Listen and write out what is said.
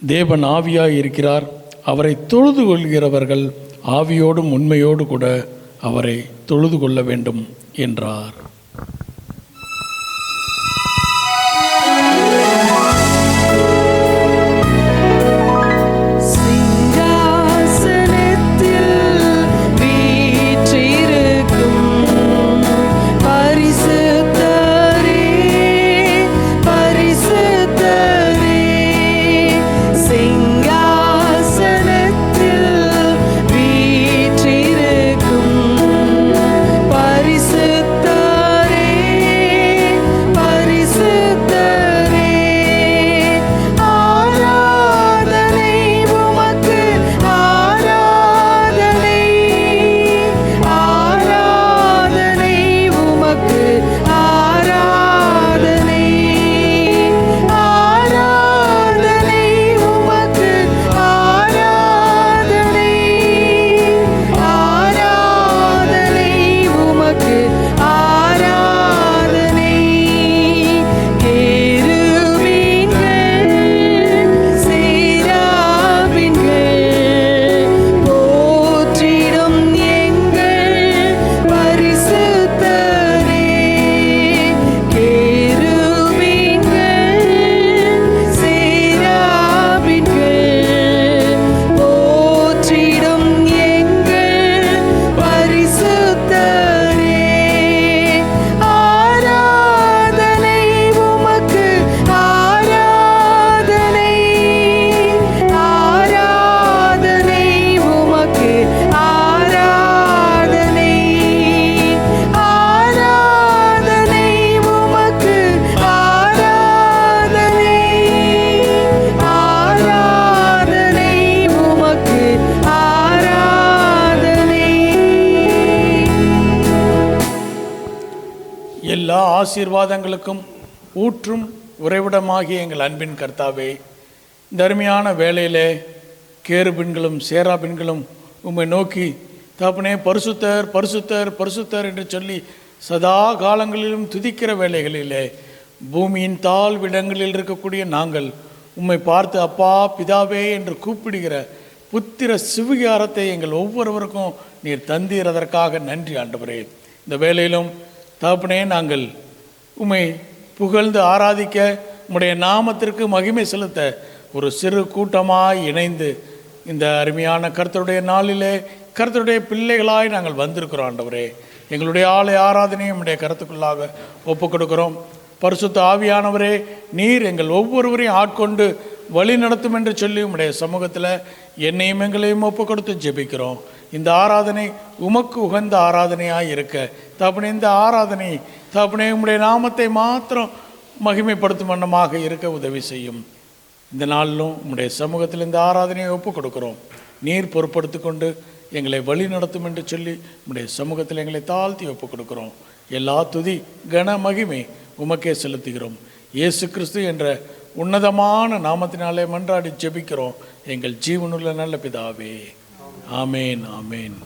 தேவன் ஆவியாய் இருக்கிறார். அவரை தொழுது கொள்கிறவர்கள் ஆவியோடும் உண்மையோடு கூட அவரை தொழுது கொள்ள வேண்டும் என்றார். எல்லா ஆசீர்வாதங்களுக்கும் ஊற்றும் உறைவிடமாகிய எங்கள் அன்பின் கர்த்தாவே, இந்த அருமையான வேளையிலே கேருபின்களும் சேராபின்களும் உம்மை நோக்கி தகப்பனே பரிசுத்தர் பரிசுத்தர் பரிசுத்தர் என்று சொல்லி சதா காலங்களிலும் துதிக்கிற வேளைகளிலே பூமியின் தாழ்விடங்களில் இருக்கக்கூடிய நாங்கள் உம்மை பார்த்து அப்பா பிதாவே என்று கூப்பிடுகிற புத்திர சிவிகாரத்தை எங்கள் ஒவ்வொருவருக்கும் நீர் தந்தீரதற்காக நன்றி ஆண்டவரே. இந்த வேளையிலும் தகப்பனே நாங்கள் உம்மை புகழ்ந்து ஆராதிக்க உம்முடைய நாமத்திற்கு மகிமை செலுத்த ஒரு சிறு கூட்டமாய் இணைந்து இந்த அருமையான கர்த்தருடைய நாளிலே கர்த்தருடைய பிள்ளைகளாய் நாங்கள் வந்திருக்கிறோம் ஆண்டவரே. எங்களுடைய ஆலய ஆராதனையை உம்முடைய கருத்துக்குள்ளாக ஒப்புக் கொடுக்கிறோம். பரிசுத்த ஆவியானவரே, நீர் எங்கள் ஒவ்வொருவரையும் ஆட்கொண்டு வழி நடத்தும் என்று சொல்லி உம்முடைய சமூகத்தில் என்னையும் எங்களையும் ஒப்புக் கொடுத்து ஜெபிக்கிறோம். இந்த ஆராதனை உமக்கு உகந்த ஆராதனையாக இருக்க தகப்பனே, இந்த ஆராதனை தகப்பனே உம்முடைய நாமத்தை மாத்திரம் மகிமைப்படுத்தும் வண்ணமாக இருக்க உதவி செய்யும். இந்த நாளிலும் உம்முடைய சமூகத்தில் இந்த ஆராதனையை ஒப்புக் கொடுக்கிறோம். நீர் பொறுப்படுத்தி கொண்டு எங்களை வழி நடத்தும் என்று சொல்லி உம்முடைய சமூகத்தில் எங்களை தாழ்த்தி ஒப்புக் கொடுக்கிறோம். எல்லா துதி கன மகிமை உமக்கே செலுத்துகிறோம். இயேசு கிறிஸ்து என்ற உன்னதமான நாமத்தினாலே மன்றாடி ஜெபிக்கிறோம் எங்கள் ஜீவனுள்ள நல்ல பிதாவே. ஆமேன் ஆமேன்.